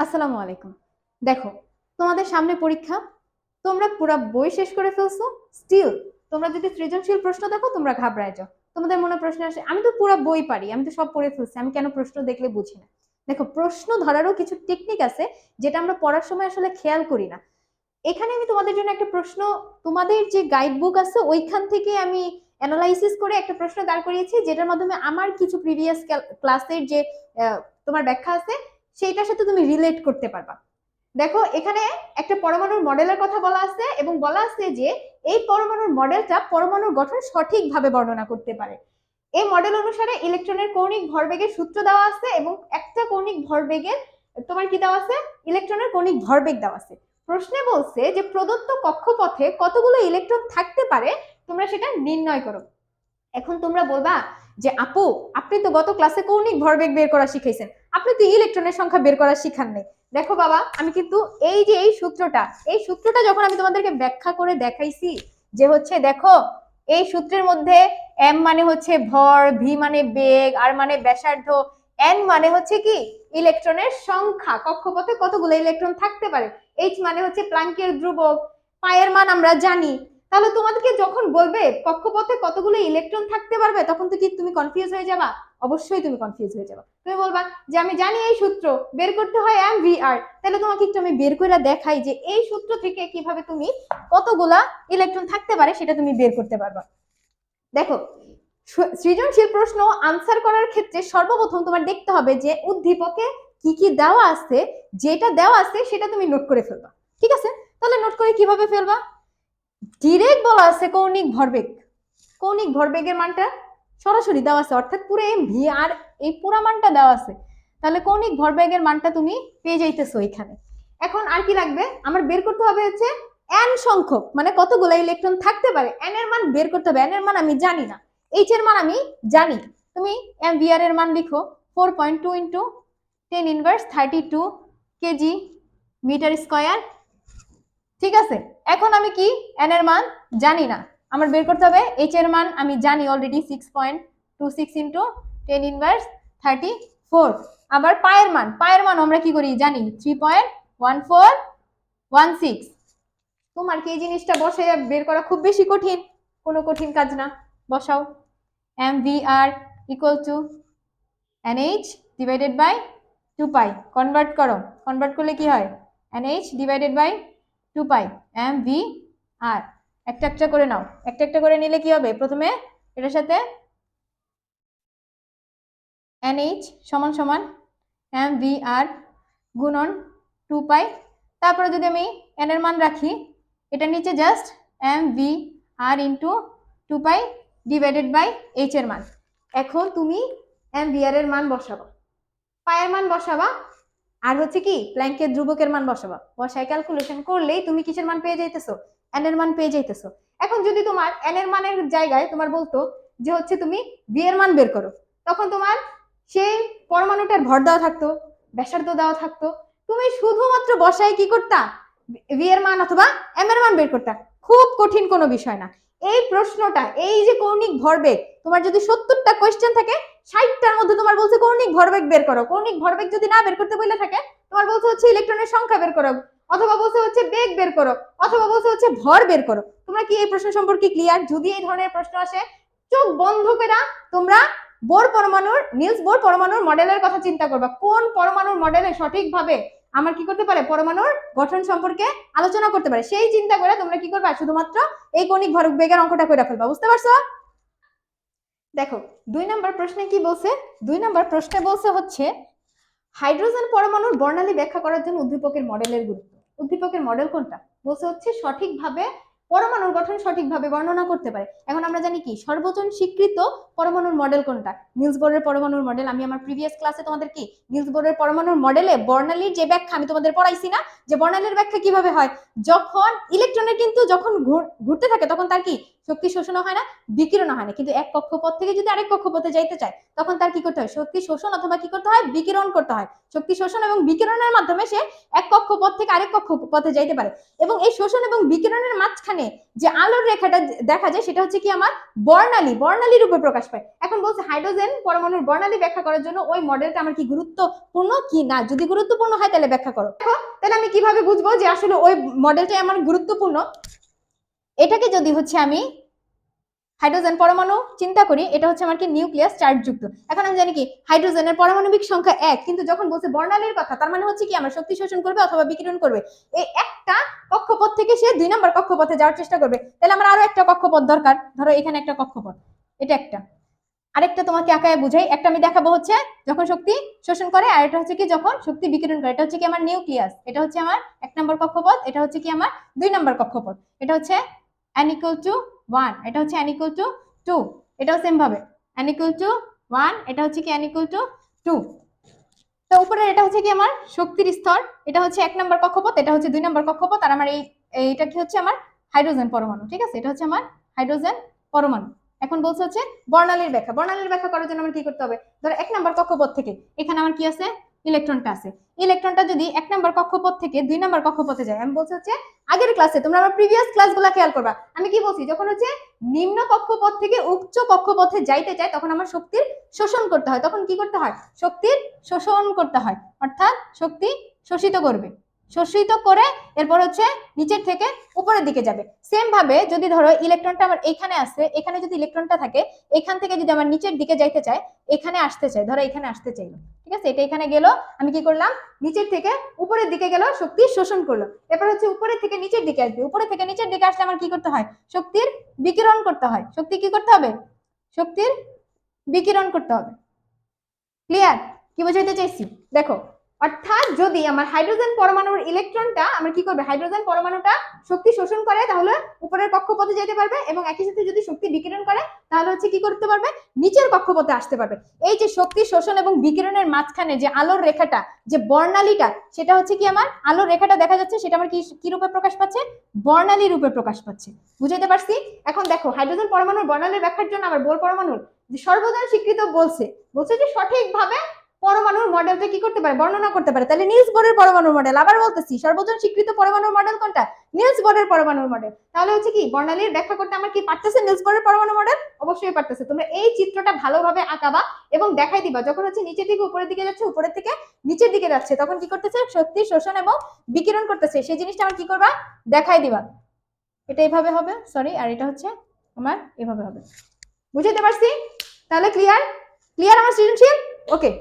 আসসালামু আলাইকুম। দেখো, তোমাদের সামনে পরীক্ষা। তোমরা পুরো বই শেষ করে ফেলছো। স্টিল তোমরা যদি সৃজনশীল প্রশ্ন দেখো তোমরা ঘাবড়ায় যাও। তোমাদের মনে প্রশ্ন আসে, আমি তো পুরো বই পারি, আমি তো সব পড়ে ফেলছি, আমি কেন প্রশ্ন দেখলে বুঝি না? দেখো, প্রশ্ন ধরারও কিছু টেকনিক আছে যেটা আমরা পড়ার সময় আসলে খেয়াল করি না। এখানে আমি তোমাদের জন্য একটা প্রশ্ন, তোমাদের যে গাইড বুক আছে ওইখান থেকে আমি অ্যানালাইসিস করে একটা প্রশ্ন দাঁড় করিয়েছি, যেটার মাধ্যমে আমার কিছু প্রিভিয়াস ক্লাসের যে তোমার ব্যাখ্যা আছে সেইটার সাথে তুমি রিলেট করতে পারবা। দেখো, এখানে একটা পরমাণুর মডেলের কথা বলা আছে এবং বলা আছে যে এই পরমাণুর মডেলটা পরমাণুর গঠন সঠিকভাবে বর্ণনা করতে পারে। এই মডেল অনুসারে ইলেকট্রনের কৌণিক ভরবেগের সূত্র দেওয়া আছে এবং একটা কৌণিক ভরবেগের তোমার কি দেওয়া আছে, ইলেকট্রনের কৌণিক ভরবেগ দেওয়া আছে। প্রশ্নে বলছে যে প্রদত্ত কক্ষপথে কতগুলো ইলেকট্রন থাকতে পারে, তোমরা সেটা নির্ণয় করো। এখন তোমরা বলবা যে আপু, আপনি তো গত ক্লাসে কৌণিক ভরবেগ বের করা শিখাইছেন, আপনি তো ইলেকট্রনের সংখ্যা বের করা শিখান নাই। দেখো বাবা, আমি কিন্তু এই সূত্রটা যখন আমি তোমাদেরকে ব্যাখ্যা করে দেখাইছি যে হচ্ছে দেখো, এই সূত্রের মধ্যে এম মানে হচ্ছে ভর, ভি মানে বেগ, আর মানে ব্যাসার্ধ, এন মানে হচ্ছে কি ইলেকট্রনের সংখ্যা, কক্ষপথে কতগুলো ইলেকট্রন থাকতে পারে, এইচ মানে হচ্ছে প্লাঙ্কের ধ্রুবক, পায়ের মান আমরা জানি। তাহলে তোমাদেরকে যখন বলবে কক্ষপথে কতগুলো ইলেকট্রন থাকতে পারবে, তখন তো কি তুমি কনফিউজ হয়ে যাবা? অবশ্যই তুমি কনফিউজ হয়ে যাবা। তুমি বলবা যে আমি জানি এই সূত্র বের করতে হয় এম ভি আর, তাহলে তোমাকে একটু আমি বের করে দেখাই যে এই সূত্র থেকে কিভাবে তুমি কতগুলা ইলেকট্রন থাকতে পারে সেটা তুমি বের করতে পারবা। দেখো, সৃজনশীল প্রশ্ন আনসার করার ক্ষেত্রে সর্বপ্রথম তোমার দেখতে হবে যে উদ্দীপকে কি কি দেওয়া আছে, যেটা দেওয়া আছে সেটা তুমি নোট করে ফেলবা। ঠিক আছে, তাহলে নোট করে কিভাবে ফেলবা? ডিরেক্ট বলা আছে কৌণিক ভরবেগ, কৌণিক ভরবেগের মানটা সরাসরি দেওয়া আছে, অর্থাৎ পুরো এম ভি আর এই পুরো মানটা দেওয়া আছে। তাহলে কৌণিক ভরবেগের মানটা তুমি পেয়ে যাইতেছো এখানে। এখন আর কি লাগবে, আমার বের করতে হবে হচ্ছে এন সংখ্যক, মানে কতগুলো ইলেকট্রন থাকতে পারে, এন এর মান বের করতে হবে। এন এর মান আমি জানি না, এইচ এর মান আমি জানি। তুমি এম ভি আর এর মান লিখো 4.2 ইন্টু 10⁻32 কেজি মিটার স্কয়ার। ঠিক আছে, এখন আমি কি এন এর মান জানি না, আমার বের করতে হবে এইচ এর মান আমি জানি অলরেডি 6.26 ইন্টু 10⁻34। আবার পায়ের মান আমরা কি করি জানি 3.1416। তোমার কি এই জিনিসটা বসে বের করা খুব বেশি কঠিন? কোনো কঠিন কাজ না। বসাও M V R equal to NH divided by 2 pi. Convert করো, কনভার্ট করলে কি হয় NH divided by 2 pi M V R. একটা একটা করে নাও, একটা একটা করে নিলে কি হবে, প্রথমে এটার সাথে NH সমান সমান এম ভি আর গুণন 2 পাই, তারপরে যদি আমি n এর মান রাখি, এটা নিচে just M V R into 2 pi divided by H এর মান। এখন তুমি এম ভি আর এর মান বসাবা, পায়ের মান বসাবা, আর হচ্ছে কি প্ল্যাঙ্কের ধ্রুবকের মান বসাবা। বসায় ক্যালকুলেশন করলেই তুমি কিসের মান পেয়ে যাইতেছো, এন এর মান পেয়ে যাইতেছো। এখন যদি তোমার এন এর মানের জায়গায় তোমার বলতো যে হচ্ছে তুমি ভি এর মান বের করো, তখন তোমার সেই পরমাণুটার ভর দেওয়া থাকতো, ব্যাসার্ধ দেওয়া থাকতো, তুমি শুধুমাত্র বসায় কি করতা, ভি এর মান অথবা এম এর মান বের করতা। খুব কঠিন কোনো বিষয় না এই প্রশ্নটা। এই যে কৌণিক ভরবেগ, তোমার যদি 70টা কোয়েশ্চেন থাকে, 60টার মধ্যে তোমার বলছে কৌণিক ভরবেগ বের করো। কৌণিক ভরবেগ যদি না বের করতে বলে থাকে, তোমার বলছে হচ্ছে ইলেকট্রনের সংখ্যা বের করো, অথবা বলছে হচ্ছে বেগ বের করো, অথবা বলছে হচ্ছে ভর বের করো। তোমরা কি এই প্রশ্ন সম্পর্কে ক্লিয়ার? যদি এই ধরনের প্রশ্ন আসে, চোখ বন্ধ করে তোমরা নিলস বোর পরমাণুর মডেলের কথা চিন্তা করবা, কোন পরমাণুর মডেলে সঠিকভাবে আমার কি করতে পারে, পরমাণুর গঠন সম্পর্কে আলোচনা করতে পারে, সেই চিন্তা করে তোমরা কি করবা, শুধুমাত্র এই কৌণিক ভরবেগের অঙ্কটা করে ফেলবা। বুঝতে পারছো? দেখো, 2 নম্বর প্রশ্নে কি বলছে, 2 নম্বর প্রশ্নে বলছে হচ্ছে হাইড্রোজেন পরমাণুর বর্ণালী ব্যাখ্যা করার জন্য উদ্দীপকের মডেলের গুরুত্ব। উদ্দীপকের মডেল কোনটা বলছে হচ্ছে সঠিকভাবে পরমাণুর গঠন সঠিকভাবে বর্ণনা করতে পারে। এখন আমরা জানি কি সর্বজন স্বীকৃত পরমাণুর মডেল কোনটা, নিলস বোরের পরমাণুর মডেল। আমি আমার প্রিভিয়াস ক্লাসে তোমাদের কি নিলস বোরের পরমাণুর মডেলে বর্ণালীর যে ব্যাখ্যা আমি তোমাদের পড়াইছি না, যে বর্ণালীর ব্যাখ্যা কিভাবে হয়, যখন ইলেকট্রনের কিন্তু যখন ঘুরতে থাকে তখন তার কি শক্তি শোষণও হয় না, বিকিরণও হয় না। কিন্তু এক কক্ষপথ থেকে যদি আরেক কক্ষপথে যাইতে চায় তখন তার কি করতে হয়, শক্তি শোষণ অথবা কি করতে হয়, বিকিরণ করতে হয়। শক্তি শোষণ এবং বিকিরণের মাধ্যমে সে এক কক্ষপথ থেকে আরেক কক্ষপথে যাইতে পারে। এবং এই শোষণ এবং বিকিরণের মাঝখানে যে আলোর রেখাটা দেখা যায় সেটা হচ্ছে কি আমার বর্ণালী রূপে প্রকাশ পায়। এখন বলছে হাইড্রোজেন পরমাণুর বর্ণালী ব্যাখ্যা করার জন্য ওই মডেলটা আমার কি গুরুত্বপূর্ণ কি না, যদি গুরুত্বপূর্ণ হয় তাহলে ব্যাখ্যা করো। দেখো তাহলে আমি কিভাবে বুঝবো যে আসলে ওই মডেলটাই আমার গুরুত্বপূর্ণ? এটাকে যদি হচ্ছে আমি হাইড্রোজেন পরমাণু চিন্তা করি, এটা হচ্ছে আমার কি নিউক্লিয়াস চার্জযুক্ত। এখন আমি জানি কি হাইড্রোজেনের পারমাণবিক সংখ্যা 1, কিন্তু যখন বলছে বর্ণালীর কথা তার মানে হচ্ছে কি আমার শক্তি শোষণ করবে অথবা বিকিরণ করবে। এই একটা কক্ষপথ থেকে সে 2 নম্বর কক্ষপথে যাওয়ার চেষ্টা করবে। তাহলে আমার আরো একটা কক্ষপথ দরকার। ধরো এখানে একটা কক্ষপথ, এটা একটা। আরেকটা তোমাকে আঁকায় বুঝাই, একটা আমি দেখাবো হচ্ছে যখন শক্তি শোষণ করে, আর এটা হচ্ছে কি যখন শক্তি বিকিরণ করে। এটা হচ্ছে কি আমার নিউক্লিয়াস, এটা হচ্ছে আমার 1 নম্বর কক্ষপথ, এটা হচ্ছে কি আমার 2 নম্বর কক্ষপথ। এটা হচ্ছে n = 1, এটা হচ্ছে n = 2, এটাও সেম ভাবে n = 1, এটা হচ্ছে কি n = 2। তো উপরে এটা হচ্ছে কি আমার শক্তির স্তর, এটা হচ্ছে 1 নম্বর কক্ষপথ, এটা হচ্ছে 2 নম্বর কক্ষপথ, আর আমার এইটা কি হচ্ছে আমার হাইড্রোজেন পরমাণু। ঠিক আছে, এটা হচ্ছে আমার হাইড্রোজেন পরমাণু। এখন বলছে হচ্ছে বর্ণালীর ব্যাখ্যা করার জন্য আমার কি করতে হবে? ধরো 1 নম্বর কক্ষপথ থেকে এখানে আমার কি আছে, ইলেকট্রনটা আছে। ইলেকট্রনটা যদি 1 নম্বর কক্ষপথ থেকে 2 নম্বর কক্ষপথে যায়, আমি বলছি হচ্ছে আগের ক্লাসে তোমরা আমার প্রিভিয়াস ক্লাসগুলো খেয়াল করবা, আমি কি বলছি, যখন হচ্ছে নিম্ন কক্ষপথ থেকে উচ্চ কক্ষপথে যাইতে চায় তখন আমার শক্তির শোষণ করতে হয়। তখন কি করতে হয়, শক্তির শোষণ করতে হয়, অর্থাৎ শক্তি শোষিত করবে, শোষিত করে এরপর হচ্ছে নিচের থেকে উপরের দিকে যাবে। সেম ভাবে যদি ধরো ইলেকট্রনটা আমার এখানে আছে, এখানে যদি ইলেকট্রনটা থাকে, এখান থেকে যদি আমার নিচের দিকে যাইতে চায়, এখানে আসতে চাই, ধরো এখানে আসতে চাইলো, ঠিক আছে, এটা এখানে গেল, আমি কি করলাম, নিচের থেকে উপরের দিকে গেল, শক্তি শোষণ করলো। এরপর হচ্ছে উপরের থেকে নিচের দিকে আসবে, উপরে থেকে নিচের দিকে আসলে আমার কি করতে হয়, শক্তির বিকিরণ করতে হয়। শক্তি কি করতে হবে, শক্তির বিকিরণ করতে হবে। ক্লিয়ার? কি বোঝাইতে চাইছি দেখো, অর্থাৎ যদি আমার হাইড্রোজেন পরমাণুর ইলেকট্রনটা আমার কি করবে, হাইড্রোজেন পরমাণুটা শক্তি শোষণ করে তাহলে উপরের কক্ষপথে যেতে পারবে, এবং একই সাথে যদি শক্তি বিকিরণ করে তাহলে হচ্ছে কি করতে পারবে, নিচের কক্ষপথে আসতে পারবে। এই যে শক্তি শোষণ এবং বিকিরণের মাঝখানে যে আলোর রেখাটা, যে বর্ণালীটা, সেটা হচ্ছে কি আমার আলোর রেখাটা দেখা যাচ্ছে, সেটা আমার কি রূপে প্রকাশ পাচ্ছে, বর্ণালী রূপে প্রকাশ পাচ্ছে। বুঝাইতে পারছি? এখন দেখো হাইড্রোজেন পরমাণুর বর্ণালীর ব্যাখ্যার জন্য আমার বোর পরমাণুর যে সর্বজন স্বীকৃত বলছে যে সঠিকভাবে পরমাণুর মডেলটা কি করতে পারে, বর্ণনা করতে পারে। তাহলে নিলস বোরের পরমাণুর মডেল, আবার বলতেছি সর্বজন স্বীকৃত পরমাণুর মডেল কোনটা, নিলস বোরের পরমাণুর মডেল। তাহলে হচ্ছে কি বর্ণালীর ব্যাখ্যা করতে আমার কি পারতেছে নিলস বোরের পরমাণু মডেল? অবশ্যই পারতেছে। তোমরা এই চিত্রটা ভালোভাবে আঁকাবা এবং দেখাই দিবা, যখন হচ্ছে নিচের থেকে উপরের দিকে যাচ্ছে, উপরের থেকে নিচের দিকে যাচ্ছে, তখন কি করতেছে, শক্তি শোষণ এবং বিকিরণ করতেছে, সেই জিনিসটা আমার কি করবা, দেখাই দিবা। এটা এইভাবে হবে, সরি, আর এটা হচ্ছে আমার এভাবে হবে। বুঝতে পারছি? তাহলে ক্লিয়ার আমার সৃজনশীল? ওকে।